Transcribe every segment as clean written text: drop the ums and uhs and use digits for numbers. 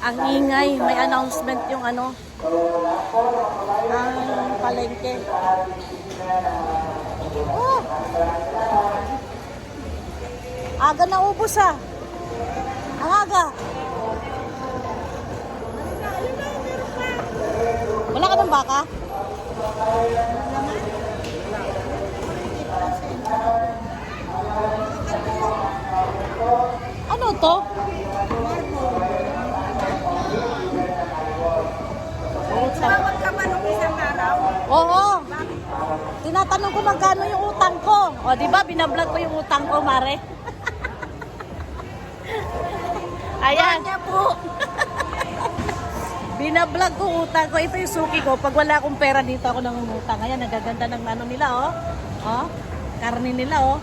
Ang ingay, may announcement yung ano, ang palengke. Oh! Aga na ubos ah. Ang aga. Wala ka ng baka? Ano to? Tawag ka ba nung isang araw? Oo. Tinatanong ko magkano yung utang ko. O, di ba binablog ko yung utang ko, Mare? Ayan. Kanya po. Binablog ko utang ko. Ito yung suki ko. Pag wala akong pera dito ako nangungutang. Ayan, nagaganda ng ano nila, oh. Oh, karne nila, oh.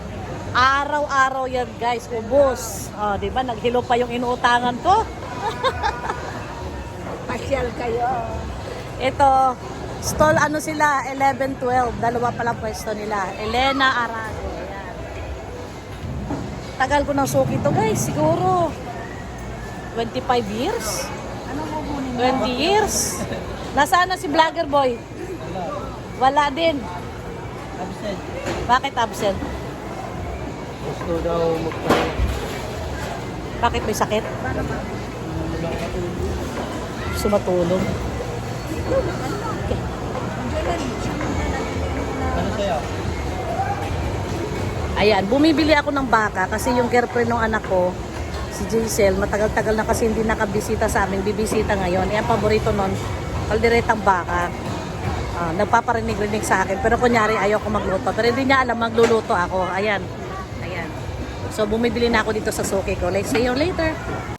Araw-araw yan, guys. Ubos. Oh, di ba? Naghilo pa yung inuutangan ko. Pasyal kayo. Ito, stall ano sila, 11-12. Dalawa palang pwesto nila. Elena Arago. Ayan. Tagal ko ng suki to, guys. Siguro 25 years? Ano mo kunin? 20 years? Nasaan na si Vlogger Boy? Wala din. Absent. Bakit absent? Gusto daw magpahinga. Bakit may sakit? Para ba? Gusto matulog. Ano sa'yo? Ayan, bumibili ako ng baka kasi yung girlfriend ng anak ko, si Jaisel, matagal-tagal na kasi hindi nakabisita sa amin, bibisita ngayon. Yan, paborito nun, kalderetang baka. Nagpaparinig-rinig sa akin, pero kunyari ayaw ko magluto. Pero hindi niya alam, magluluto ako. Ayan. Ayan. So, bumibili na ako dito sa suki ko. Let's see you later.